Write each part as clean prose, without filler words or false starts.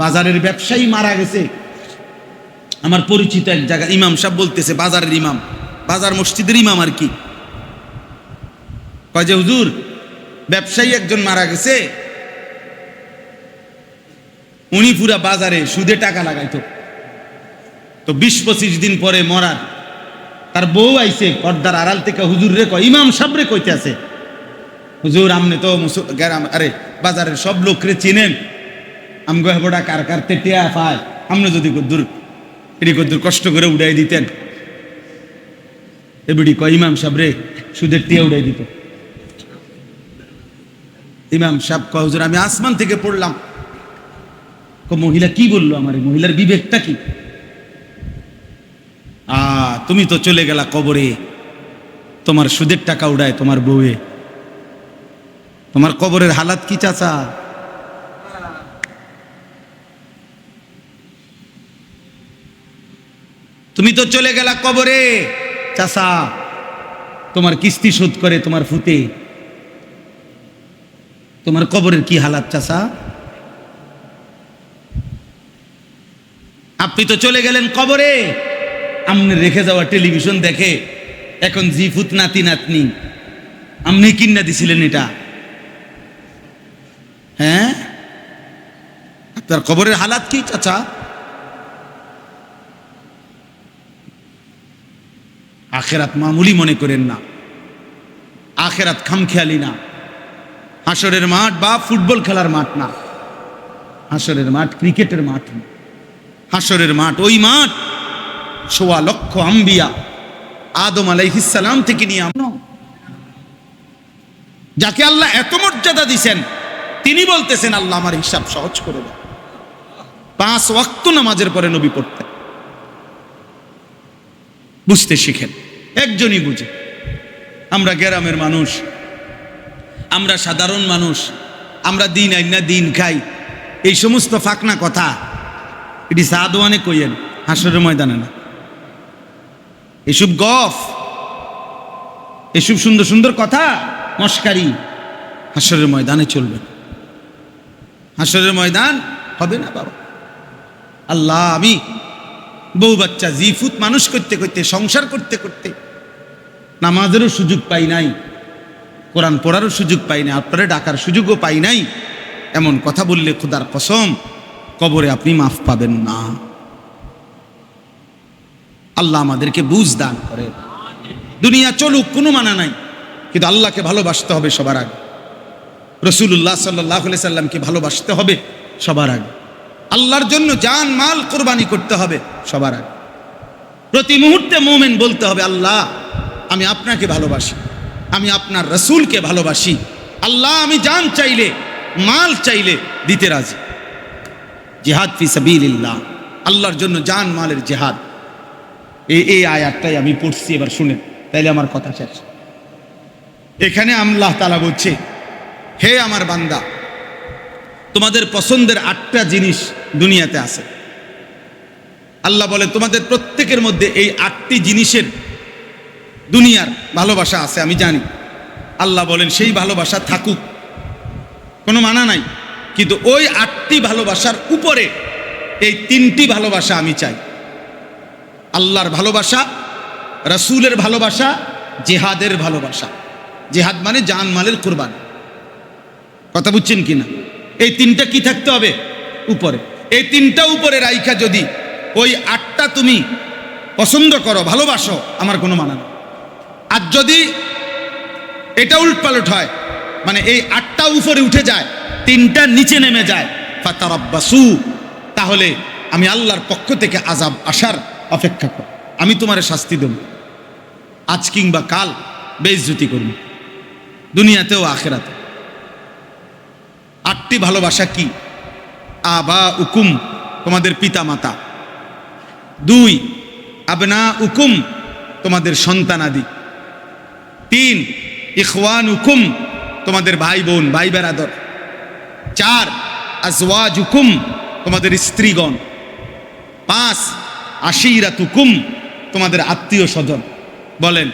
বাজারের ব্যবসায়ী মারা গেছে। আমার পরিচিত এক জায়গা ইমাম সাহেব বলতেছে, বাজারের ইমাম, বাজার মসজিদের ইমাম আর কি, কয় যে হুজুর ব্যবসায়ী একজন মারা গেছে, উনি পুরা বাজারে সুদে টাকা লাগাইতো। তো 20-25 দিন পরে মরার তার বউ আইছে পর্দার আড়াল থেকে হুজুর রে কয়, ইমাম সাহেব রে কইতে আছে, হুজুর আমনে তো আরে বাজারের সব লোকরে চিনেন, আমগো হেবড়া কার কার টেটিয়া পায়, আমনে যদি কদ্দুর এটি কদ্দুর কষ্ট করে উড়াই দিতেন। এবিডি কয় ইমাম সাহেব রে সুদের টিয়া উড়াই দিত। ইমাম সাহেব কয় হুজুর আমি আসমান থেকে পড়লাম। মহিলা কি বললো, আমার মহিলার বিবেকটা কি? তুমি তো চলে গেলা কবরে, তোমার সুদের টাকা উড়ায় তোমার বউয়ে, তোমার কবরের হালাত কি চাচা? তুমি তো চলে গেলা কবরে চাচা, তোমার কিস্তি শোধ করে তোমার ফুতে, তোমার কবরের কি হালাত চাচা? আপনি তো চলে গেলেন কবরে, আপনি রেখে যাওয়া টেলিভিশন দেখে এখন জি ফুত নাতি নাতনি, আপনি কিনা দিছিলেন এটা? হ্যাঁ, আপনার কবরের হালাত কি চাচা? আখেরাত মামুলি মনে করেন না, আখেরাত খামখেয়ালি না। হাসরের মাঠ বা ফুটবল খেলার মাঠ না, হাসরের মাঠ ক্রিকেটের মাঠ না। হাসরের মাঠ ওই মাঠ 1.25 লক্ষ আম্বিয়া আদম আলাইহিস সালাম থেকে নিয়ে যাকে আল্লাহ এত মর্যাদা দিয়েছেন, তিনি বলতেছেন আল্লাহ আমার হিসাব সহজ করে দাও। 5 ওয়াক্ত নামাজের পরে নবী পড়তেন। বুঝতে শিখেন, একজনই বুঝে। আমরা গ্রামের মানুষ, আমরা সাধারণ মানুষ, আমরা দিন আইনা দিন খাই, এই সমস্ত ফাকনা কথা এটি সাদওয়ানে কইয়েন, হাসরের ময়দানে না। এসব গফ, এসব সুন্দর সুন্দর কথা মস্কারি হাসরের ময়দানে চলবে। হাসরের ময়দান হবে না বাবা। আল্লাহ, আমি বউ বাচ্চা জিফুত মানুষ করতে করতে, সংসার করতে করতে নামাজেরও সুযোগ পাই নাই, কোরআন পড়ারও সুযোগ পাই নাই, আপনারা ডাকার সুযোগও পাই নাই, এমন কথা বললে খোদার কসম কবরে আপনি মাফ পাবেন না। আল্লাহ আমাদেরকে বুঝ দান করে। দুনিয়া চলুক কোনো মানা নাই, কিন্তু আল্লাহকে ভালোবাসতে হবে সবার আগে, রাসূলুল্লাহ সাল্লাল্লাহু আলাইহি সাল্লামকে ভালোবাসতে হবে সবার আগে, আল্লাহর জন্য জান মাল কোরবানি করতে হবে সবার আগে। প্রতি মুহূর্তে মুমিন বলতে হবে, আল্লাহ আমি আপনাকে ভালোবাসি, আমি আপনার রাসূলকে ভালোবাসি, আল্লাহ আমি জান চাইলে মাল চাইলে দিতে রাজি। জিহাদ ফি সাবিলিল্লাহ, আল্লাহর জন্য জান মালের জিহাদ। এই আয়াতটাই আমি পড়ছি, এবার শুনেন, তাইলে আমার কথা শেষ। এখানে আল্লাহ তাআলা বলছে, হে আমার বান্দা, তোমাদের পছন্দের 8টা জিনিস দুনিয়াতে আছে। আল্লাহ বলে তোমাদের প্রত্যেকের মধ্যে এই 8টি জিনিসের দুনিয়ার ভালোবাসা আছে, আমি জানি। আল্লাহ বলেন সেই ভালোবাসা থাকুক, কোনো মানা নাই, কিন্তু ওই 8টি ভালোবাসার উপরে এই 3টি ভালোবাসা আমি চাই। আল্লাহর ভালোবাসা, রাসূলের ভালোবাসা, জিহাদের ভালোবাসা। জিহাদ মানে জান মালের কুরবানি। কথা বুঝছেন কিনা? এই 3টা কি থাকতে হবে? উপরে। এই 3টা উপরে রাইখা যদি ওই 8টা তুমি পছন্দ করো, ভালোবাসো, আমার কোনো মানা নেই। আর যদি এটা উল্টপালট হয়, মানে এই 8টা উপরে উঠে যায়, 3টা নিচে নেমে যায়, ফাতারাব্বাসু, তাহলে আমি আল্লাহর পক্ষ থেকে আযাব আসার অপেক্ষা কর। আমি তোমার শাস্তি দেব, আজ কিংবা কাল বেইজ্জতি করব, দুনিয়াতেও আখিরাতে। 8টি ভালোবাসা কি? আবা উকুম, তোমাদের পিতা মাতা। 2 আবনা উকুম, তোমাদের সন্তানাদি। 3 ইখওয়ান উকুম, তোমাদের ভাই বোন, ভাই বেরাদর। 4 আজওয়াজ উকুম, তোমাদের স্ত্রীগণ। 5 আশিরাত উকুম, তোমাদের আত্মীয় স্বজন। বলেন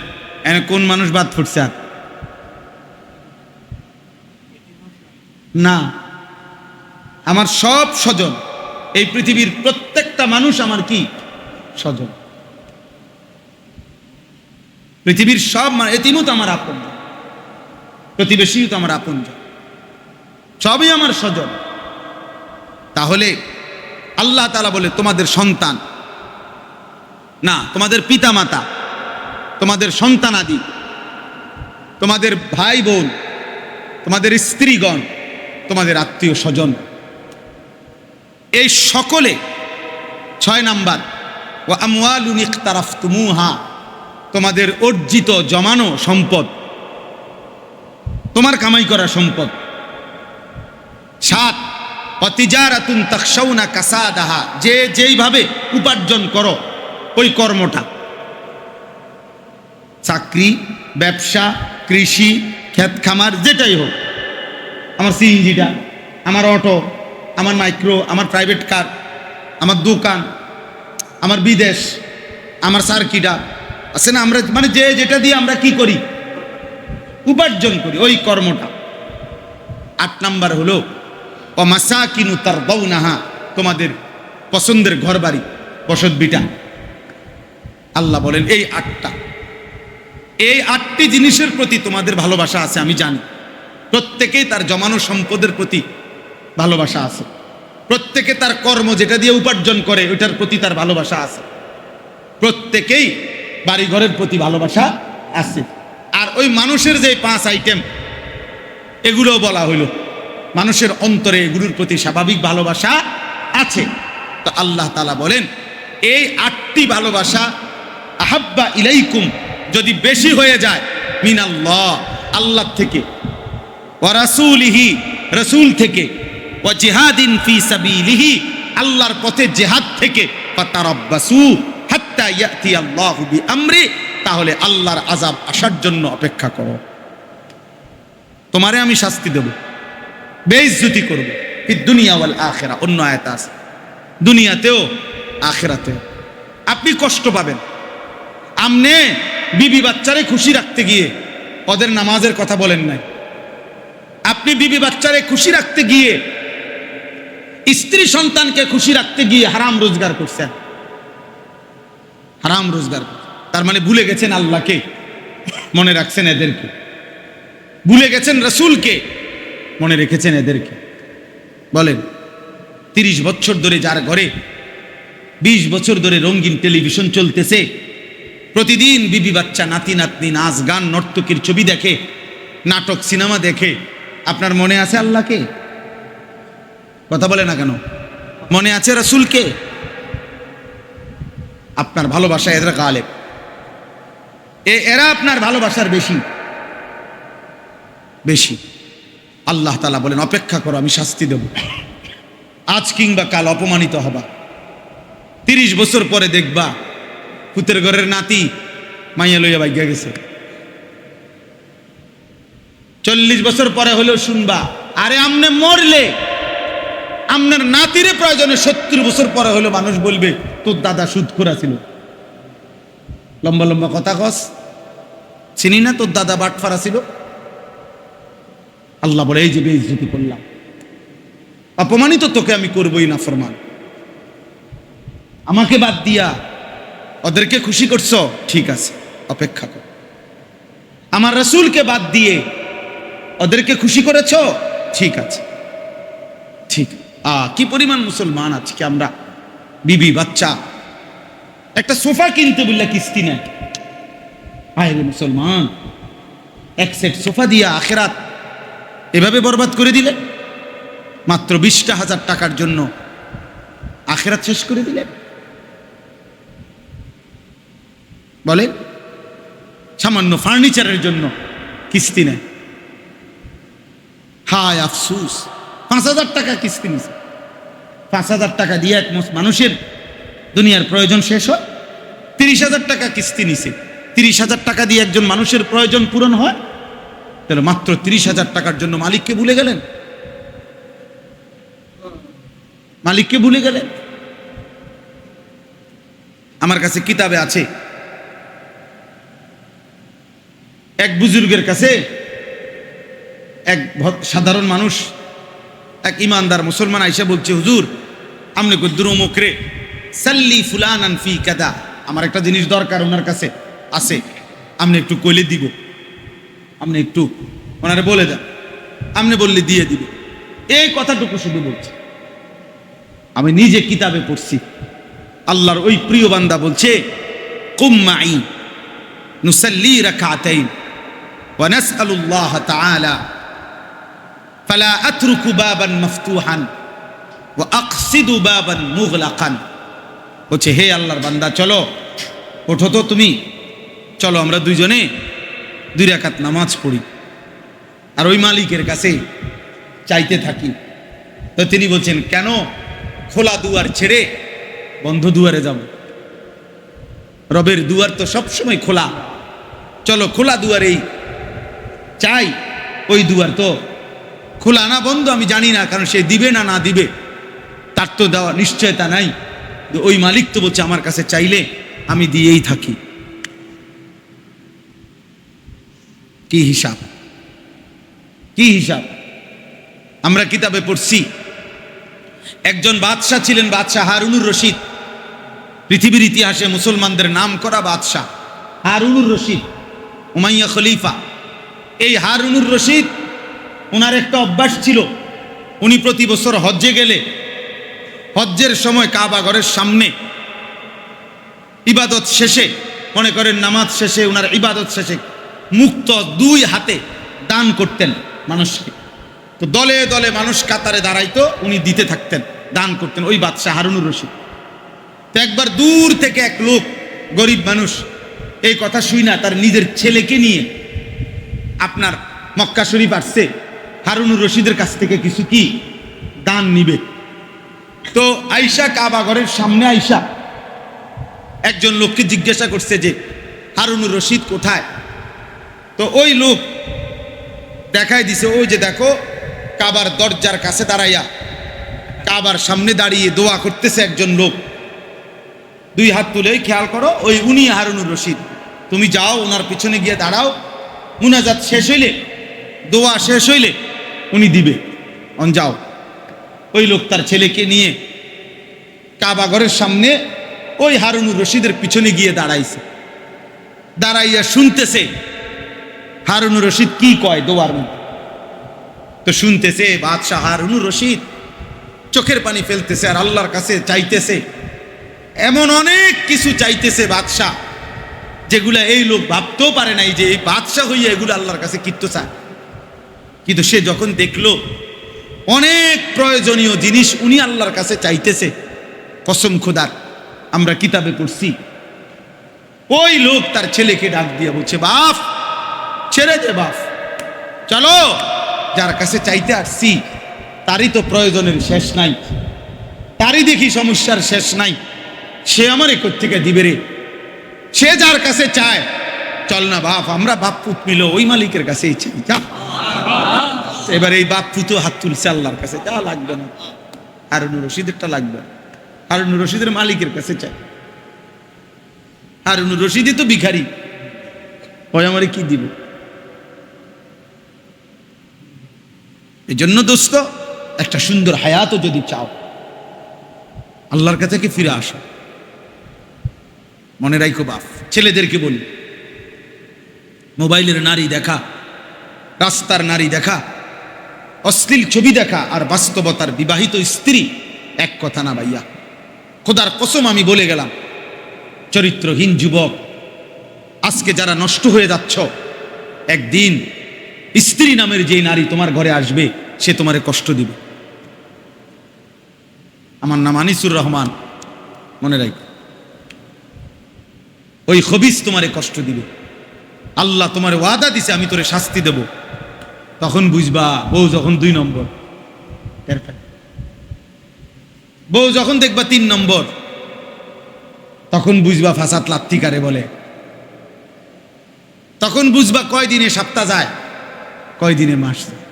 এনে কোন মানুষ বাদ পড়ছে? আর না, আমার সব স্বজন, এই পৃথিবীর প্রত্যেকটা মানুষ আমার কি স্বজন। পৃথিবীর সব এতিমও তো আমার আপন, প্রতিবেশীও তো আমার আপন, সবই আমার স্বজন। তাহলে আল্লাহ তাআলা বলে তোমাদের সন্তান না, তোমাদের পিতামাতা, তোমাদের সন্তানাদি, তোমাদের ভাই বোন, তোমাদের স্ত্রীগণ, তোমাদের আত্মীয় স্বজন, এই সকলে 6 নাম্বার ওয়া আমওয়ালুন ইকতারাফতুমুহা, তোমাদের অর্জিত জমানো সম্পদ, তোমার কামাই করা সম্পদ। 7 ওয়া তিজারাতুন তাখশাউনা কাসাদাহা, যে যেইভাবে উপার্জন করো ওই কর্মটা, চাকরি, ব্যবসা, কৃষি, ক্ষেত খামার, যেটাই হোক, আমার সিএনজিটা, আমার অটো, আমার মাইক্রো, আমার প্রাইভেট কার, আমার দোকান, আমার বিদেশ, আমার সার্কিটা আছে না, আমরা মানে যে যেটা দিয়ে আমরা কি করি, উপার্জন করি, ওই কর্মটা। 8 নাম্বার হলো ওয়া মাসাকিনু তারদাউনাহা, তোমাদের পছন্দের ঘর বাড়ি, বসত বিটা। আল্লাহ বলেন এই 8টি জিনিসের প্রতি তোমাদের ভালোবাসা আছে, আমি জানি। প্রত্যেকেই তার জমানো সম্পদের প্রতি ভালোবাসা আছে, প্রত্যেকে তার কর্ম যেটা দিয়ে উপার্জন করে ওইটার প্রতি তার ভালোবাসা আছে, প্রত্যেকেই বাড়িঘরের প্রতি ভালোবাসা আছে। আর ওই মানুষের যে 5 আইটেম, এগুলোও বলা হইল, মানুষের অন্তরে এগুলোর প্রতি স্বাভাবিক ভালোবাসা আছে। তো আল্লাহ তাআলা বলেন এই 8টি ভালোবাসা আহাব্বা ইলাইকুম, যদি বেশি হয়ে যায়, মিনাল্লাহ, আল্লাহ থেকে, ওয়া রাসূলিহি, রাসূল থেকে, ওয়া জিহাদিন ফি সাবিলিহি, আল্লাহর পথে জিহাদ থেকে, ফাতারাব্বাসু হাত্তা ইয়াতি আল্লাহু বিআমরি, তাহলে আল্লাহর আযাব আসার জন্য অপেক্ষা করো। তোমারে আমি শাস্তি দেব, বেইজ্জতি করব, ফি দুনিয়া ওয়াল আখিরা, অন্য আয়াত আছে, দুনিয়াতেও আখিরাতেও আপনি কষ্ট পাবেন। আমনে বিবি বাচ্চারে খুশি রাখতে গিয়ে ওদের নামাজের কথা বলেন নাই, আপনি বিবি বাচ্চারে খুশি রাখতে গিয়ে, স্ত্রী সন্তানকে খুশি রাখতে গিয়ে হারাম রোজগার করছেন, হারাম রোজগার। তার মানে ভুলে গেছেন আল্লাহকে, মনে রাখছেন এদেরকে, ভুলে গেছেন রাসূলকে, মনে রেখেছেন এদেরকে। বলেন 30 বছর ধরে যার ঘরে 20 বছর ধরে রঙিন টেলিভিশন চলতেছে, প্রতিদিন বিবি বাচ্চা, নাতি নাতনি, নাচ গান, নর্তকীর ছবি দেখে, নাটক সিনেমা দেখে, আপনার মনে আছে আল্লাহকে? কথা বলে না কেন? মনে আছে রাসূলকে? আপনার ভালোবাসা এরা গালেব, এরা আপনার ভালোবাসার বেশি বেশি। আল্লাহ তাআলা বলেন অপেক্ষা করো, আমি শাস্তি দেব, আজ কিংবা কাল অপমানিত হবা। 30 বছর পরে দেখবা পুতের ঘরের নাতি মাইয়া লইয়া ভাগ্যা গেছে। 40 বছর পরে হলেও শুনবা, আরে আমনে মরলে আপনার নাতিরে প্রয়োজনে 70 বছর পরে হলো মানুষ বলবে তোর দাদা সুদখোর ছিল। লম্বা লম্বা কথা কস, চিনি না তোর দাদা বাটফারা ছিল। আল্লাহ বলে এই যে বেইজ্জতি করলাম, অপমানিত তোকে আমি করবই না ফরমান। আমাকে বাদ দিয়া ওদেরকে খুশি করছো, ঠিক আছে, অপেক্ষা কর। আমার রাসূলকে বাদ দিয়ে ওদেরকে খুশি করেছো, ঠিক আছে, ঠিক। কি পরিমাণ মুসলমান আজকে আমরা বিবি বাচ্চা, একটা সোফা কিনতে বললে কিস্তি নেয়। আয় মুসলমান, এক সেট সোফা দিয়া আখিরাত এভাবে বরবাদ করে দিলে, মাত্র 20,000 টাকার জন্য আখিরাত শেষ করে দিলে। বলে সামান্য ফার্নিচারের জন্য কিস্তি নেয়। হায় আফসুস, 5,000 টাকা কিস্তি নিছে। 5,000 টাকা দিয়ে এক মানুষের দুনিয়ার প্রয়োজন শেষ হয়। 30,000 টাকা কিস্তি নিছে, 30,000 টাকা দিয়ে একজন মানুষের প্রয়োজন পূরণ হয়। তাহলে মাত্র 30,000 টাকার জন্য মালিককে ভুলে গেলেন, মালিককে ভুলে গেলেন। আমার কাছে কিতাবে আছে, এক বুজুর্গের কাছে এক সাধারণ মানুষ, এক ইমানদার মুসলমান আইসা বলছে, হুজুর আমনে গুদ্দুর মুখরে সাল্লি ফুলানান ফি কাদা, আমার একটা জিনিস দরকার ওনার কাছে আছে, আপনি একটু কইলে দিব, আপনি একটু ওনারে বলে যান, আপনি বললে দিয়ে দিবে, এই কথাটুকু শুধু বলছি। আমি নিজে কিতাবে পড়ছি, আল্লাহর ওই প্রিয় বান্দা বলছে কুম মাই নুসাল্লি রাকাতাইন ওয়া নাসআলুল্লাহ তাআলা ফালা আতরুকু বাবান মাফতুহান ওয়া আকসিদু বাবান মুগলাকান। বলছে হে আল্লাহর বান্দা, চলো ওঠো তো তুমি, চলো আমরা দুইজনে 2 রাকাত নামাজ পড়ি আর ওই মালিকের কাছে চাইতে থাকি। তো তিনি বলছেন কেন খোলা দুয়ার ছেড়ে বন্ধ দুয়ারে যাব? রবের দুয়ার তো সবসময় খোলা, চলো খোলা দুয়ারেই চাই। ওই দুয়ার তো খোলা না বন্ধ আমি জানি না, কারণ সে দিবে না না দিবে তার তো দেওয়া নিশ্চয়তা নাই। ওই মালিক তো বলছে আমার কাছে চাইলে আমি দিয়েই থাকি। কি হিসাব, কি হিসাব! আমরা কিতাবে পড়ছি একজন বাদশাহ ছিলেন, বাদশাহ হারুনুর রশিদ। পৃথিবীর ইতিহাসে মুসলমানদের নাম করা বাদশাহ হারুনুর রশিদ, উমাইয়া খলিফা। এই হারুনুর রশিদ, ওনার একটা অভ্যাস ছিল, উনি প্রতি বছর হজ্জে গেলে হজ্জের সময় কাবা ঘরের সামনে ইবাদত শেষে, মনে করেন নামাজ শেষে, ওনার ইবাদত শেষে মুক্ত 2 হাতে দান করতেন মানুষকে। তো দলে দলে মানুষ কাতারে দাঁড়াইতো, উনি দিতে থাকতেন, দান করতেন, ওই বাদশাহ হারুনুর রশিদ। তো একবার দূর থেকে এক লোক, গরিব মানুষ, এই কথা শুই না তার নিজের ছেলেকে নিয়ে আপনার মক্কা শরীফ আসছে হারুনুর রশিদের কাছ থেকে কিছু কি দান নিবে। তো আইসা কাবা ঘরের সামনে আইসা একজন লোককে জিজ্ঞাসা করছে যে হারুনুর রশিদ কোথায়? তো ওই লোক দেখাই দিছে, ওই যে দেখো কাবার দরজার কাছে দাঁড়াইয়া, কাবার সামনে দাঁড়িয়ে দোয়া করতেছে একজন লোক, 2 হাত তুলে, খেয়াল করো ওই উনি হারুনুর রশিদ। তুমি যাও ওনার পিছনে গিয়ে দাঁড়াও, মুনাজাত শেষ হইলে, দোয়া শেষ হইলে উনি দিবে, যাও। ওই লোক তার ছেলেকে নিয়ে কাবা ঘরের সামনে ওই হারুনুর রশিদের পিছনে গিয়ে দাঁড়াইছে, দাঁড়াইয়া শুনতেছে হারুনুর রশিদ কি কয় দোয়ার মধ্যে। তো শুনতেছে বাদশাহ হারুনুর রশিদ চোখের পানি ফেলতেছে আর আল্লাহর কাছে চাইতেছে, এমন অনেক কিছু চাইতেছে বাদশাহ, যেগুলা এই লোক ভাবতেও পারে নাই যে এই বাদশাহ হইয়া এগুলো আল্লাহর কাছে কিত্ত চায়। কিন্তু সে যখন দেখলো অনেক প্রয়োজনীয় জিনিস উনি আল্লাহর কাছে চাইতেছে, কসম খোদার আমরা কিতাবে পড়ছি, ওই লোক তার ছেলেকে ডাক দিয়ে বলছে, বাপ ছেড়ে দে বাপ, চলো যার কাছে চাইতে আসছি তারই তো প্রয়োজনের শেষ নাই, তারই দেখি সমস্যার শেষ নাই, সে আমার একর থেকে দিবে রে, সে যার কাছে চায়, চল না বাপ আমরা বাপ পুত মিল ওই মালিকের কাছেই চাই, যা। এবার এই বাপ পুতো হাত তুলছে আল্লাহর কাছে, যা লাগবে না, হারুনুর রশিদেরটা লাগবে, হারুনুর রশিদের মালিকের কাছে চাই। হারুনুর রশিদই তো ভিখারি, ওই আমারে কি দিবে? এই জন্য দোস্ত, একটা সুন্দর হায়াতও যদি চাও, আল্লাহর কাছে কি ফিরে আসো। মনে রাখো বাপ, ছেলেদেরকে বলি, মোবাইলের নারী দেখা, রাস্তার নারী দেখা, অশ্লীল ছবি দেখা আর বাস্তবতার বিবাহিত স্ত্রী এক কথা না ভাইয়া, খোদার কসম আমি বলে গেলাম। চরিত্রহীন যুবক আজকে যারা নষ্ট হয়ে যাচ্ছ, একদিন স্ত্রী নামের যে নারী তোমার ঘরে আসবে সে তোমারে কষ্ট দিবে। আমার নাম আনিসুর রহমান, মনে রাখ, ওই খবিস তোমারে কষ্ট দিবে। আল্লাহ তোমার ওয়াদা দিছে আমি তোরে শাস্তি দেব, তখন বুঝবা বউ যখন 2 নম্বর, বউ যখন দেখবা 3 নম্বর, তখন বুঝবা ফাসাদ লাত্তিকারে বলে, তখন বুঝবা কয়দিনে সপ্তাহ যায়, কয়দিনে মাস যায়।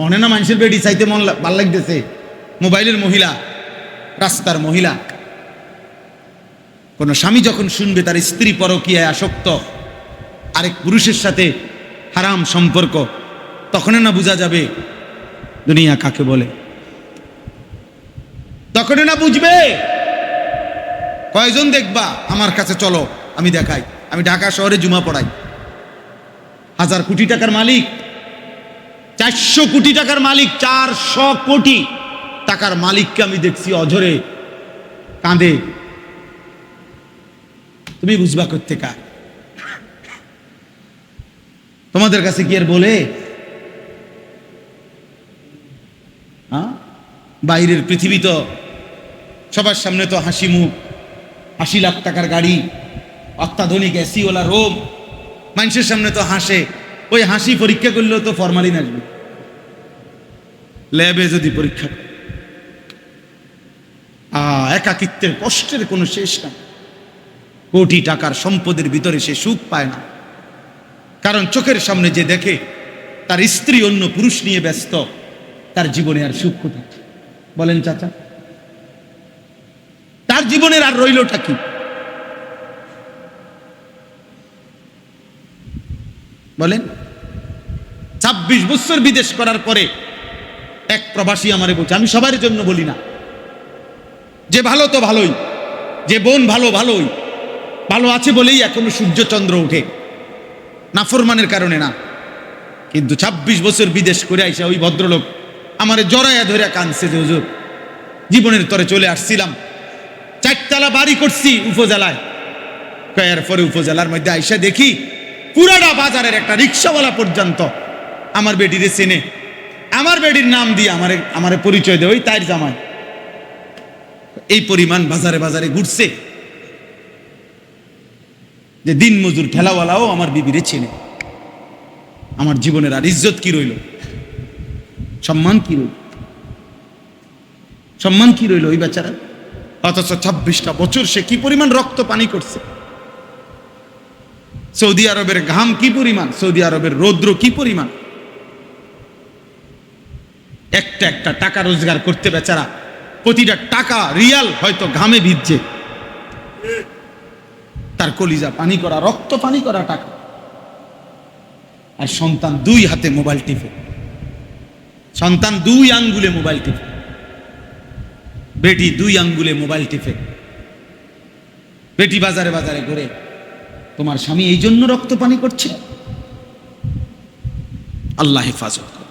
অনে না মানুষের বেডি চাইতে মন ভাল লাগতেছে, মোবাইলের মহিলা, রাস্তার মহিলা। কোন স্বামী যখন শুনবে তার স্ত্রী পরকীয়ায় আসক্ত, আরেক পুরুষের সাথে হারাম সম্পর্ক, তখন না বোঝা যাবে দুনিয়া কাকে বলে। তখন না বুঝবে। কয়জন দেখবা? আমার কাছে চলো, আমি দেখাই। আমি ঢাকা শহরে জুমা পড়াই। 1000 কোটি টাকার মালিক, 400 কোটি টাকার মালিক, 400 কোটি টাকার মালিককে আমি দেখছি অঝরে কাঁদে। তুমি বুঝবা কোত্থেকা? তোমাদের কাছে কি আর বলে? বাইরের পৃথিবী তো সবার সামনে তো হাসি মুখ, 80 লাখ টাকার গাড়ি, অত্যাধুনিক এসিওয়ালা রোম, মানুষের সামনে তো হাসে। ওই হাসি পরীক্ষা করলেও তো ফরমালিন আসবে। ল্যাবে যদি পরীক্ষা করে, একাকিত্বের কষ্টের কোনো শেষ নাই। কোটি টাকার সম্পদের ভিতরে সে সুখ পায় না, কারণ চোখের সামনে যে দেখে তার স্ত্রী অন্য পুরুষ নিয়ে ব্যস্ত, তার জীবনে আর সুখ কোথায়? বলেন চাচা, তার জীবনের আর রইলটা কি? বলেন। 26 বছর বিদেশ করার পরে এক প্রবাসী আমারে বলছে, আমি সবার জন্য বলি না, যে ভালো তো ভালোই, যে বোন ভালো ভালোই, ভালো আছে বলেই এখনো সূর্য চন্দ্র ওঠে, নাফরমানের কারণে না। কিন্তু 26 বছর বিদেশ করে আইসা ওই ভদ্রলোক আমারে জড়াইয়া ধরে কাঁদছে যে হুজুর, জীবনের তরে চলে আসছিলাম, 4 তলা বাড়ি করছি উপজেলায়। এরপরে উপজেলার মধ্যে আইসা দেখি পুরাটা বাজারের একটা রিক্সাওয়ালা পর্যন্ত আমার বেটিরে চেনে, আমার বেটির নাম দিয়ে আমারে পরিচয় দেয়, ওই তার জামাই। এই পরিমাণ বাজারে বাজারে ঘুরছে যে দিন মজুর ঠেলাওয়ালাও আমার বিবিরে চেনে। আমার জীবনের আর ইজ্জত কি রইল? সম্মান কি রইল? সম্মান কি রইল ওই বেচারা? অথচ 26টা বছর সে কি পরিমাণ রক্ত পানি করছে। সৌদি আরবের ঘাম কি পরিমাণ, সৌদি আরবের রৌদ্র কি পরিমাণ। একটা একটা টাকা রোজগার করতে বেচারা প্রতিটা টাকা রিয়াল হয়তো ঘামে ভিজছে, তার কলিজা পানি করা, রক্ত পানি করা টাকা। আর সন্তান 2 হাতে মোবাইল টিপে, সন্তান 2 আঙ্গুলে মোবাইল টিপে, বেটি 2 আঙ্গুলে মোবাইল টিপে। বেটি বাজারে বাজারে ঘুরে, তোমার স্বামী এই জন্য রক্ত পানি করছে। আল্লাহ হেফাজত করে।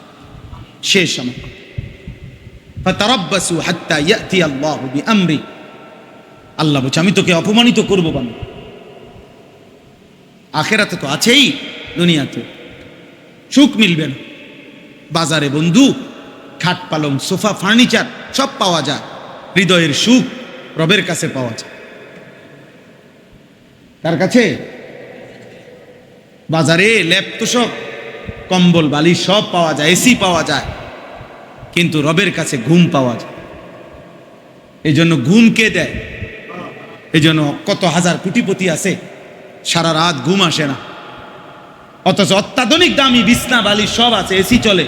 শেষ আমার ফাতারাব্বাসু হাত্তা ইয়াতি আল্লাহু বিআমরি। আল্লাহ বলছে আমি তোকে অপমানিত করব বান্দা। আখিরাতে তো আছেই, দুনিয়াতে সুখ মিলবে না। বাজারে বন্ধু, খাট পালং সোফা ফার্নিচার সব পাওয়া যায়, হৃদয়ের সুখ রবের কাছে পাওয়া যায়। তার কাছে বাজারে ল্যাপ তোষক কম্বল বালিশ সব পাওয়া যায়, এসি পাওয়া যায়, কিন্তু রবের কাছে ঘুম পাওয়া যায়। এই জন্য ঘুম কে দেয়? এই জন্য কত হাজার কোটিপতি আছে সারা রাত ঘুম আসে না, অথচ অত্যাধুনিক দামি বিছনা বালিশ সব আছে, এসি চলে,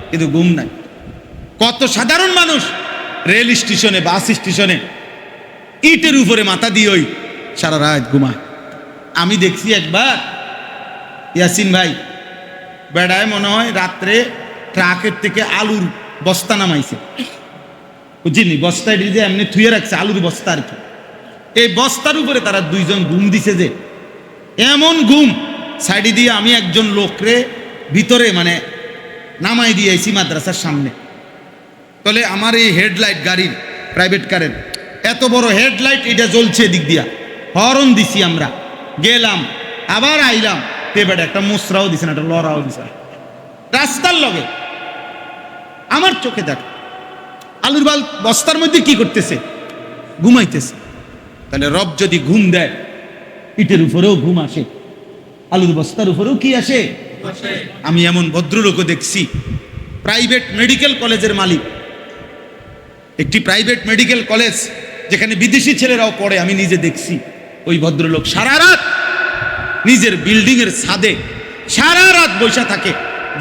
কিন্তু ঘুম নাই। কত সাধারণ মানুষ রেল স্টেশনে, বাস স্টেশনে ইটের উপরে মাথা দিয়ে ওই সারা রাত ঘুমায়। আমি দেখছি একবার ইয়াসিন ভাই বেড়ায়, মনে হয় রাত্রে ট্রাকের থেকে আলুর বস্তা নামাইছে, বুঝিনি, বস্তায় যে এমনি থুয়ে রাখছে আলুর বস্তা আর কি। এই বস্তার উপরে তারা 2 জন ঘুম দিছে, যে এমন ঘুম। সাইডে দিয়ে আমি একজন লোকরে ভিতরে মানে নামাই দিয়েছি মাদ্রাসার সামনে। তাহলে আমার এই হেডলাইট গাড়ির, প্রাইভেট কারের এত বড় হেডলাইট, এটা জ্বলছে দিক দিয়া, হরন দিছি আমরা, গেলাম আবার আইলাম, তেবারে একটা মোসরাও দিছে না, একটা লড়াও দিছে রাস্তার লগে। আমার চোখে দেখ আলুর বস্তার মধ্যে কি করতেছে? ঘুমাইতেছে। তাহলে রব যদি ঘুম দেয়, ইটের উপরেও ঘুম আসে, আলুর বস্তার উপরেও কি আসে? আমি এমন ভদ্রলোকও দেখছি, প্রাইভেট মেডিকেল কলেজের মালিক, একটি প্রাইভেট মেডিকেল কলেজ যেখানে বিদেশি ছেলেরাও পড়ে, আমি নিজে দেখছি। ওই ভদ্রলোক সারা রাত নিজের বিল্ডিং এর ছাদে সারা রাত বসে থাকে,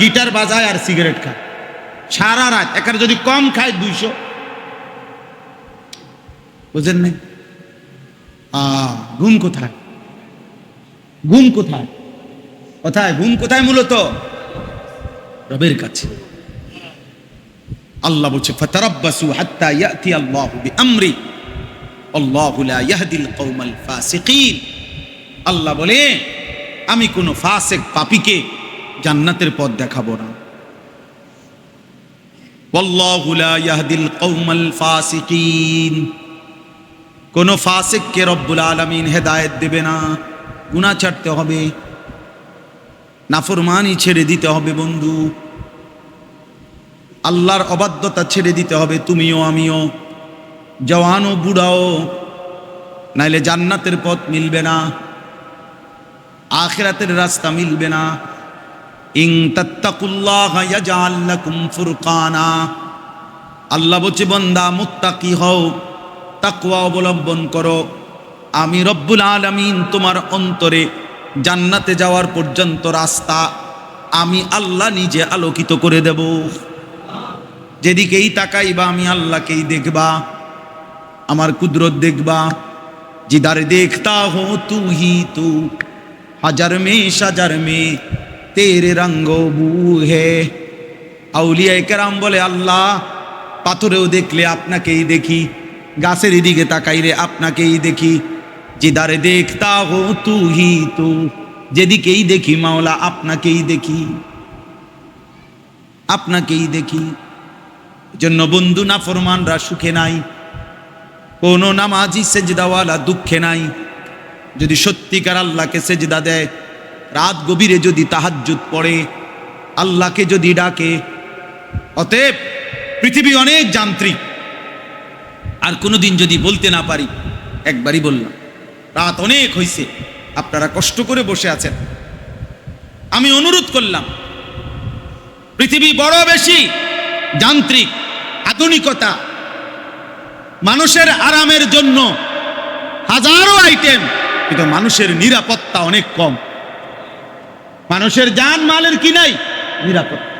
গিটার বাজায় আর সিগারেট খায় সারা রাত। একার যদি কম খায় 200। বুঝেন নাই? ঘুম কোথায়? ঘুম কোথায়? কোথায় ঘুম? কোথায়? মূলত রবের কাছে। আল্লাহ বলছে ফাতারাব্বাসু হাত্তা ইয়াতি আল্লাহু বিআমরি আল্লাহু লা ইয়াহদিল কওমাল ফাসিকিন। আল্লাহ বলে আমি কোন ফাসিক পাপীকে জান্নাতের পথ দেখাবো না। আল্লাহু লা ইয়াহদিল কওমাল ফাসিকিন, কোন ফাসিককে রব্বুল আলামিন হেদায়েত দেবে না। গুনাহ ছাড়তে হবে, নাফরমানি ছেড়ে দিতে হবে বন্ধু, আল্লাহর অবাধ্যতা ছেড়ে দিতে হবে তুমিও আমিও, জওয়ান ও বুড়াও, নাইলে জান্নাতের পথ মিলবে না, আখিরাতের রাস্তা মিলবে না। ইন তাত্তাকুল্লাহা ইয়াজআল লাকুম ফুরকানা, আল্লাহ বলছে বান্দা মুত্তাকি হও, তাকওয়া অবলম্বন করো, আমি রব্বুল আলামিন তোমার অন্তরে জান্নাতে যাওয়ার পর্যন্ত রাস্তা আমি আল্লাহ নিজে আলোকিত করে দেব। যেদিকেই তাকাইবা আমি আল্লাহকেই দেখবা, আমার কুদরত দেখবা। जिधर देखता हो तू ही तू, हजार में तेरे रंगो बू है। আউলিয়া কেরাম বলে আল্লাহ পাথরেও দেখলে আপনাকেই দেখি, গাছের দিকে তাকাইলে আপনাকেই দেখি। जिधर देखता हो तू ही तू, যেদিকেই দেখি মাওলা আপনাকেই দেখি, আপনাকেই দেখি। জন্য বন্ধু নাফরমানরা সুখে নাই, কোন নামাজি সেজদাওয়ালা দুঃখে নাই। যদি সত্যিকার আল্লাহকে সেজদা দেয়, রাত গভীরে যদি তাহাজ্জুদ পড়ে, আল্লাহকে যদি ডাকে। অতএব পৃথিবী অনেক যান্ত্রিক, আর কোনোদিন যদি বলতে না পারি, একবারই বললাম রাত অনেক হয়েছে, আপনারা কষ্ট করে বসে আছেন, আমি অনুরোধ করলাম, পৃথিবী বড় বেশি যান্ত্রিক, আধুনিকতা, মানুষের আরামের জন্য হাজারো আইটেম, কিন্তু মানুষের নিরাপত্তা অনেক কম। মানুষের জান মালের কি নাই? নিরাপত্তা।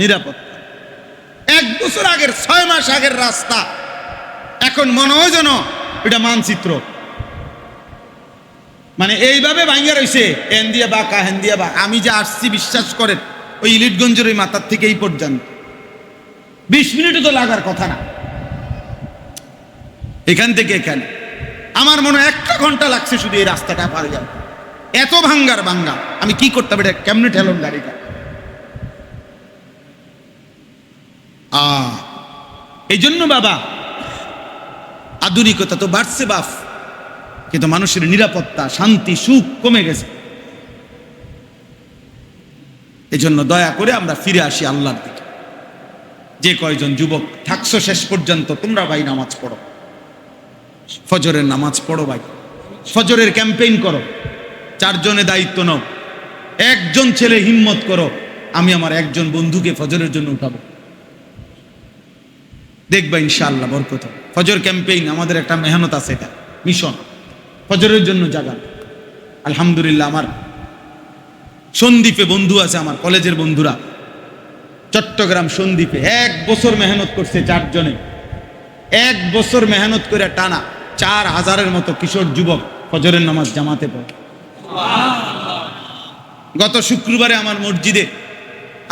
নিরাপত্তা 1 বছর আগের 6 মাস আগের রাস্তা এখন মনে হয় যেন এটা মানচিত্র, মানে এইভাবে ভাঙ্গা রয়েছে, এন দিয়া বাঁকা হেন দিয়া বাঁকা। আমি যে আসছি বিশ্বাস করেন, ওই ইলিটগঞ্জের ওই মাথার থেকে এই পর্যন্ত 20 মিনিটও তো লাগার কথা না, এখান থেকে এখানে আমার মনে 1 ঘন্টা লাগছে শুধু এই রাস্তাটা পার হয়ে যাবে। এত ভাঙ্গার ভাঙ্গা, আমি কি করতে হবে? কেমনে ঠেলন গাড়িটা? এই জন্য বাবা আধুনিকতা তো বাড়ছে বাপ, কিন্তু মানুষের নিরাপত্তা, শান্তি, সুখ কমে গেছে। এই জন্য দয়া করে আমরা ফিরে আসি আল্লাহর দিকে। যে কয়জন যুবক থাকছো শেষ পর্যন্ত, তোমরা ভাই নামাজ পড়ো, ফজরের নামাজ পড়ো ভাই, ফজরের ক্যাম্পেইন করো, 4 জনে দায়িত্ব নাও, 1 জন ছেলে হিম্মত করো, আমি আমার 1 জন বন্ধুকে ফজরের জন্য উঠাবো, দেখবা ইনশাআল্লাহ বরকত হবে। ফজর ক্যাম্পেইন আমাদের একটা মেহনত আছে, এটা মিশন, ফজরের জন্য জাগা। আলহামদুলিল্লাহ আমার সন্দ্বীপে বন্ধু আছে, আমার কলেজের বন্ধুরা, চট্টগ্রাম সন্দ্বীপে 1 বছর মেহনত করছে, 4 জনে 1 বছর মেহনত করে টানা 4000-এর মতো কিশোর যুবক ফজরের নামাজ জামাতে পড়ে। গত শুক্রবারে আমার মসজিদে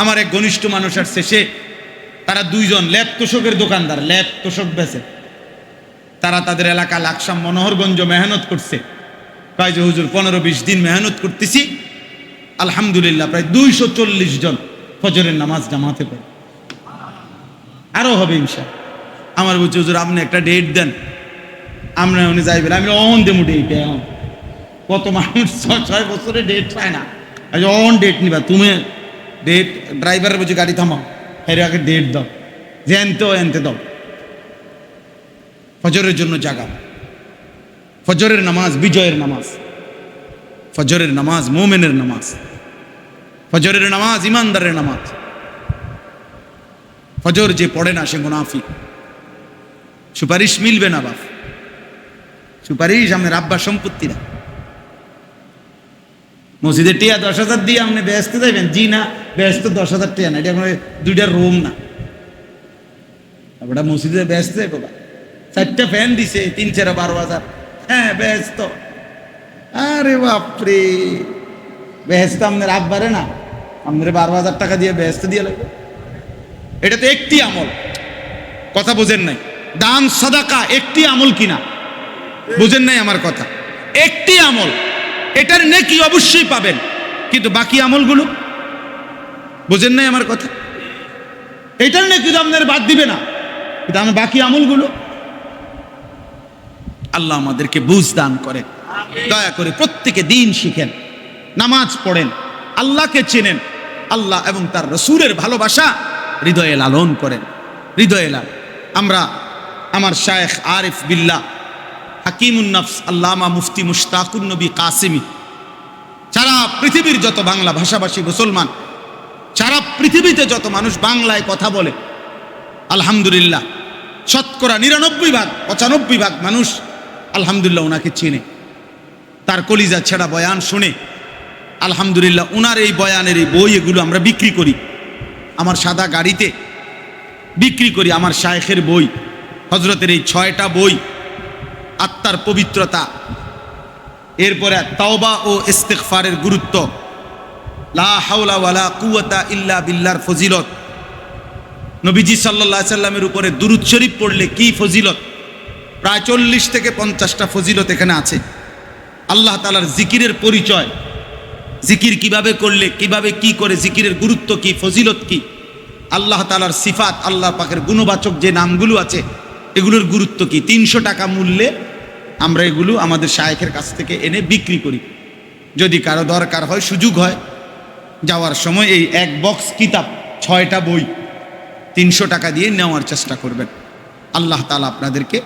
আমার এক ঘনিষ্ঠ মানুষ আসছে, তারা 2 জন ল্যাপ তোষকের দোকানদার, ল্যাপ তোষক বেচে। তারা তাদের এলাকা লাকসাম মনোহরগঞ্জ মেহনত করছে, প্রায় যে হুজুর 15-20 দিন মেহনত করতেছি, আলহামদুলিল্লাহ প্রায় 240 জন ফজরের নামাজ জামাতে পড়ে। আরো হবে ইনশাআল্লাহ। আমার বলছে হুজুর আপনি একটা ডেট দেন, আমরা উনি যাইবেন। আমি অন দেবো ডেট, কত মানুষ 6 বছরে ডেট পায় না, অন ডেট নিবা তুমি, ডেট ড্রাইভারের বলছে গাড়ি থামাও, এর আগে ডেট দাও, যে এনতে দাও। ফজরের জন্য জাগা, ফজরের নামাজ বিজয়ের নামাজ, ফজরের নামাজ মুমিনের নামাজ, ফজরের নামাজ ইমানদারের নামাজ। ফজর যে পড়ে না সে মুনাফিক, সুপারিশ মিলবে না বাপ, সুপারিশ আমাদের আব্বা সম্পত্তি না। মসজিদের টিয়া 10,000 দিয়ে আপনি বেহেশতে যাবেন? জি না, বেহেশত 10,000 টিয়া না, এটা 2টা রুম না, ওটা মসজিদে বেহেশতে যাবো। 4টা ফ্যান দিছে 3-4 12,000, হ্যাঁ বেহেশত। আরে বাপরে, বেহেশত আপনার আব্বারে না, আপনার 12,000 টাকা দিয়ে বেহেশত দিয়ে লাগবে। এটা তো একটি আমল, কথা বোঝেন নাই? দান সাদাকা একটি আমল কিনা? বুঝেন নাই আমার কথা? একটি আমল, এটার নেকি অবশ্যই পাবেন, কিন্তু বাকি আমলগুলো বুঝেন নাই আমার কথা? এটার নেকি তো আপনার বাদ দিবে না, কিন্তু আমার বাকি আমলগুলো। আল্লাহ আমাদেরকে বুঝ দান করে। দয়া করে প্রত্যেকে দিন শিখেন, নামাজ পড়েন, আল্লাহকে চেনেন, আল্লাহ এবং তার রসূলের ভালোবাসা হৃদয়ে লালন করেন, হৃদয়ে লালন। আমরা আমার শায়েখ আরিফ বিল্লাহ হাকিমুন নফস আল্লামা মুফতি মুশতাকুন নবী কাসিমি, সারা পৃথিবীর যত বাংলা ভাষাভাষী মুসলমান, সারা পৃথিবীতে যত মানুষ বাংলায় কথা বলে, আলহামদুলিল্লাহ শতকরা 99 ভাগ 95 ভাগ মানুষ আলহামদুলিল্লাহ ওনাকে চেনে। তার কলিজা ছেঁড়া বয়ান শুনে আলহামদুলিল্লাহ ওনার এই বয়ানের এই বই এগুলো আমরা বিক্রি করি, আমার সাদা গাড়িতে বিক্রি করি। আমার শায়েখের বই, হজরতের এই 6টা বই, আত্মার পবিত্রতা, এরপরে তাওবা ও ইস্তিগফারের গুরুত্ব, লা হাওলা ওয়ালা কুওয়াতা ইল্লা বিল্লাহর ফজিলত, নবীজি সাল্লাল্লাহু আলাইহি সাল্লামের উপরে দুরূদ শরীফ পড়লে কি ফজিলত, প্রায় 40 থেকে 50টা ফজিলত এখানে আছে। আল্লাহ তাআলার জিকিরের পরিচয়, জিকির কিভাবে করলে, কিভাবে কি করে, জিকিরের গুরুত্ব কি, ফজিলত কি, আল্লাহ তাআলার সিফাত, আল্লাহ পাকের গুণবাচক যে নামগুলো আছে এগুলোর গুরুত্ব কি। 300 টাকা মূল্যে আমরা এগুলো আমাদের শায়েখের কাছ থেকে এনে বিক্রি করি। যদি কারো দরকার হয়, সুযোগ হয়, যাওয়ার সময় এই এক বক্স কিতাব 6টা বই 300 টাকা দিয়ে নেওয়ার চেষ্টা করবেন। আল্লাহ তাআলা আপনাদেরকে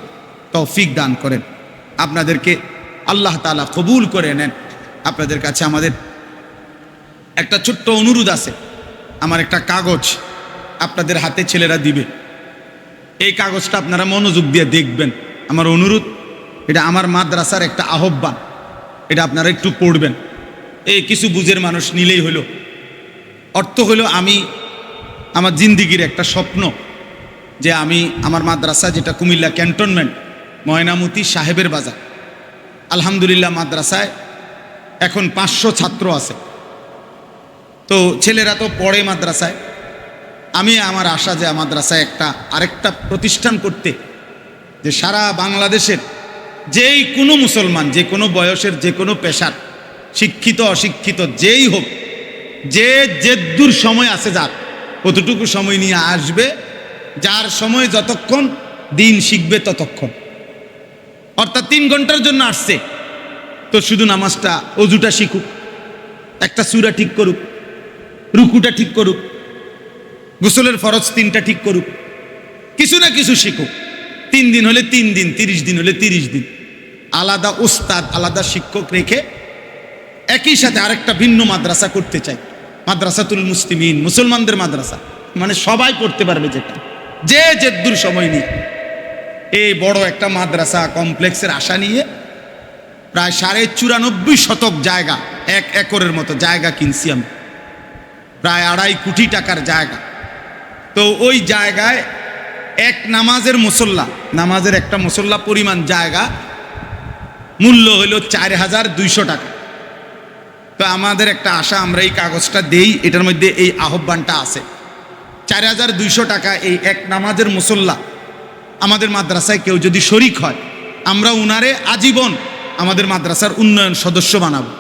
তৌফিক দান করেন, আপনাদেরকে আল্লাহ তাআলা কবুল করে নেন। আপনাদের কাছে আমাদের একটা ছোট্ট অনুরোধ আছে। আমার একটা কাগজ আপনাদের হাতে ছেলেরা দিবে, এই কাগজটা আপনারা মনোযোগ দিয়ে দেখবেন, আমার অনুরোধ। এটা আমার মাদ্রাসার একটা আহ্বান, এটা আপনারা একটু পড়বেন। এই কিছু বুঝের মানুষ নিলেই হলো। অর্থ হলো, আমি আমার জিন্দিগির একটা স্বপ্ন যে আমি আমার মাদ্রাসা, যেটা কুমিল্লা ক্যান্টনমেন্ট ময়নামতি সাহেবের বাজার, আলহামদুলিল্লাহ মাদ্রাসায় এখন 500 ছাত্র আছে। তো ছেলেরা তো পড়ে মাদ্রাসায়। আমি আমার আশা যে মাদ্রাসায় আরেকটা প্রতিষ্ঠান করতে, যে সারা বাংলাদেশের যেই কোনো মুসলমান, যে কোনো বয়সের, যে কোনো পেশার, শিক্ষিত অশিক্ষিত যেই হোক, যে দূর সময় আছে, যার কতটুকু সময় নিয়ে আসবে, যার সময় যতক্ষণ দিন শিখবে ততক্ষণ, অর্থাৎ 3 ঘন্টার জন্য আসছে, তো শুধু নামাজটা, অজুটা শিখুক, একটা সূরা ঠিক করুক, রুকুটা ঠিক করুক, গোসলের ফরজ 3টা ঠিক করুক, কিছু না কিছু শিখুক। 3 দিন হলে 3 দিন, 30 দিন হলে 30 দিন, আলাদা ওস্তাদ, আলাদা শিক্ষক রেখে একই সাথে আরেকটা ভিন্ন মাদ্রাসা করতে চাই, মাদ্রাসাতুল মুসলিমিন, মুসলমানদের মাদ্রাসা, মানে সবাই পড়তে পারবে, যেটা যে দূর সময় নিয়ে। এই বড় একটা মাদ্রাসা কমপ্লেক্সের আশা নিয়ে প্রায় 94.5 শতক জায়গা, 1 একরের মতো জায়গা কিনছি আমি, প্রায় 2.5 কোটি টাকার জায়গা। তো ওই জায়গায় এক নামাজের মুসল্লা, নামাজের একটা মুসল্লা পরিমাণ জায়গা মূল্য হইল 4200 টাকা। তো আমাদের একটা আশা, আমরা এই কাগজটা দেই, এটার মধ্যে এই আহ্বানটা আছে। 4200 টাকা এই এক নামাজের মুসল্লা আমাদের মাদ্রাসায় কেউ যদি শরিক হয়, আমরা উনারে আজীবন আমাদের মাদ্রাসার উন্নয়ন সদস্য বানাবো।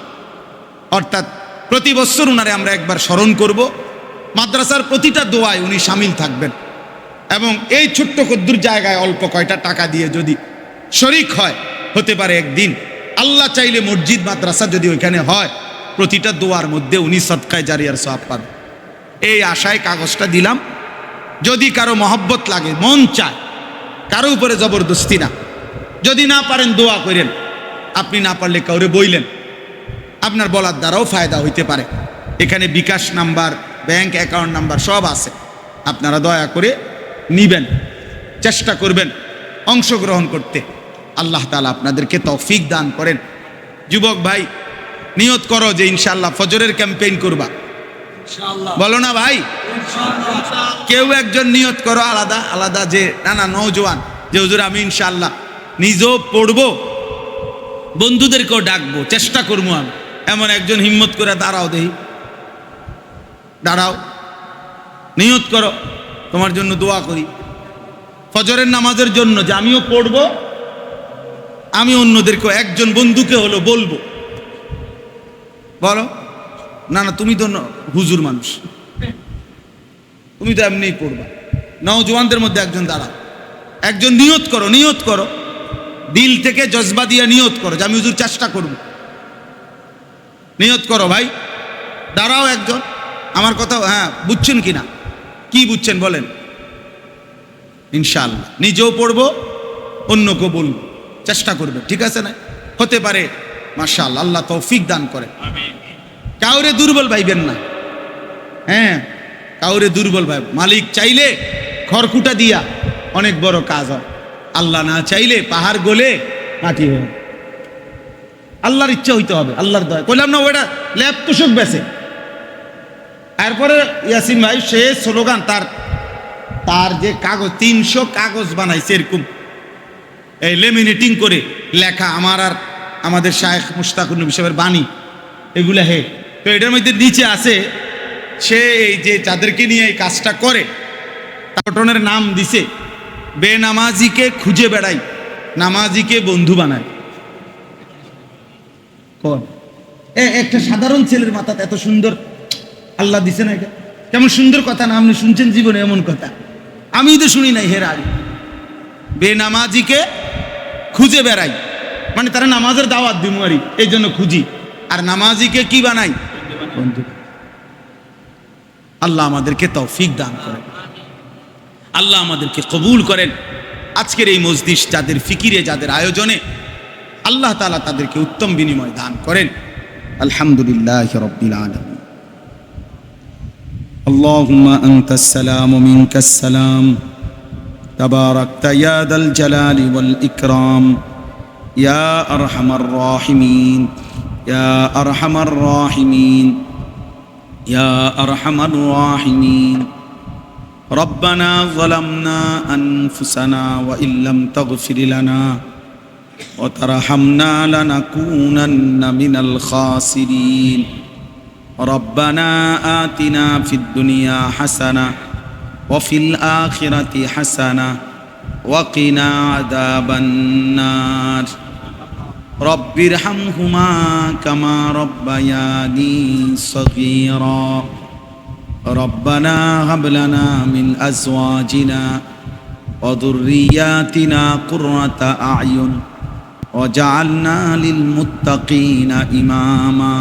অর্থাৎ প্রতি বছর উনারে আমরা একবার স্মরণ করব, মাদ্রাসার প্রতিটা দোয়ায় উনি শামিল থাকবেন, এবং এই ছোট্ট কদ্দুর জায়গায় অল্প কয়টা টাকা দিয়ে যদি শরিক হয়, হতে পারে একদিন আল্লাহ চাইলে মসজিদ মাদ্রাসা যদি ওইখানে হয়, প্রতিটা দোয়ার মধ্যে উনি সদকায়ে জারিয়ার সওয়াব পাবেন। এই আশায় কাগজটা দিলাম। যদি কারো মহব্বত লাগে, মন চায়, কারো উপরে জবরদস্তি না, যদি না পারেন দোয়া করেন, আপনি না পারলে কাউরে বইলেন, আপনার বলার দ্বারাও ফায়দা হইতে পারে। এখানে বিকাশ নাম্বার, ব্যাংক অ্যাকাউন্ট নাম্বার সব আছে, আপনারা দয়া করে নিবেন, চেষ্টা করবেন অংশগ্রহণ করতে। আল্লাহ তাআলা আপনাদেরকে তৌফিক দান করেন। যুবক ভাই, নিয়ত করো যে ইনশাআল্লাহ ফজরের ক্যাম্পেইন করবা, বলো না ভাই? কেউ একজন নিয়ত করো আলাদা আলাদা, যে না নওজোয়ান, যে হুজুর আমি ইনশাআল্লাহ নিজেও পড়বো, বন্ধুদেরকেও ডাকবো, চেষ্টা করবো আমি। এমন একজন হিম্মত করে দাঁড়াও, দেখি দাঁড়াও, নিয়ত করো, তোমার জন্য দোয়া করি। ফজরের নামাজের জন্য যে আমিও পড়ব, আমি অন্যদেরকে একজন বন্ধুকে হলো বলবো। বলো না না তুমি তো হুজুর মানুষ, তুমি তো এমনিই পড়বা। নওজওয়ানদের মধ্যে একজন দাঁড়াও, একজন নিয়ত করো, নিয়ত করো, দিল থেকে জজবা দিয়ে নিয়ত করো যে আমি হুজুর চেষ্টা করব। নিয়ত করো ভাই, দাঁড়াও একজন। আমার কথা হ্যাঁ বুঝছেন কিনা, কি বুঝছেন বলেন? ইনশাআল্লাহ নিজেও পড়বো, অন্যকেও বলবো, চেষ্টা করবে, ঠিক আছে না? হতে পারে মাশাআল্লাহ, আল্লাহ তৌফিক দান করে। কাউরে দুর্বল ভাইবেন না, হ্যাঁ কাউরে দুর্বল ভাই। মালিক চাইলে খড়কুটা দিয়া অনেক বড় কাজ হয়, আল্লাহ না চাইলে পাহাড় গলে মাটি হয়। আল্লাহর ইচ্ছা হইতে হবে, আল্লাহর দয়া। বললাম না ওটা ল্যাপ তোষক বেছে। এরপরে ইয়াসিন ভাই সে স্লোগান, তার যে কাগজ 300 কাগজ বানাইছে এরকম, এই লেমিনেটিং করে লেখা আমার আর আমাদের শায়েখ মুশতাকুর নবী সাহেবের বাণী, এগুলা হে। তো এটার মধ্যে নিচে আছে সে এই যে যাদেরকে নিয়ে এই কাজটা করে ঘটনার নাম দিছে বেনামাজিকে খুঁজে বেড়াই, নামাজিকে বন্ধু বানায়। একটা সাধারণ ছেলের মাথাতে এত সুন্দর আল্লাহ দিছে না, এটা কেমন সুন্দর কথা না? আপনি শুনছেন জীবনে এমন কথা? আমি তো শুনি নাই। হের আগে বেনামাজিকে খুঁজে বেড়াই, মানে তারা নামাজের দাওয়াত দিমুয়ারি, এই জন্য খুঁজি। আর নামাজিকে কি বানাই? বন্ধু। আল্লাহ আমাদেরকে তৌফিক দান করেন, আল্লাহ আমাদেরকে কবুল করেন। আজকের এই মজলিস যাদের ফিকিরে, যাদের আয়োজনে, আল্লাহ তাআলা তাদেরকে উত্তম বিনিময় দান করেন। আলহামদুলিল্লাহ রাব্বিল আলামিন। আল্লাহুম্মা আনতাস সালাম ওয়া মিনকাস সালাম, তাবারাকতা ইয়া দাল জালালি ওয়াল ইকরাম, ইয়া আরহামার রাহিমিন, ইয়া আরহামার রাহিমিন, ইয়া আরহামার রাহিমিন। ربنا ظلمنا أنفسنا وإن لم تغفر لنا وترحمنا لنكونن من الخاسرين. ربنا آتنا في الدنيا حسنة وفي الآخرة حسنة وقنا عذاب النار. رب ارحمهما كما ربياني صغيرا. ربنا هب لنا من أزواجنا وذرياتنا قرة أعين وجعلنا للمتقين إماما.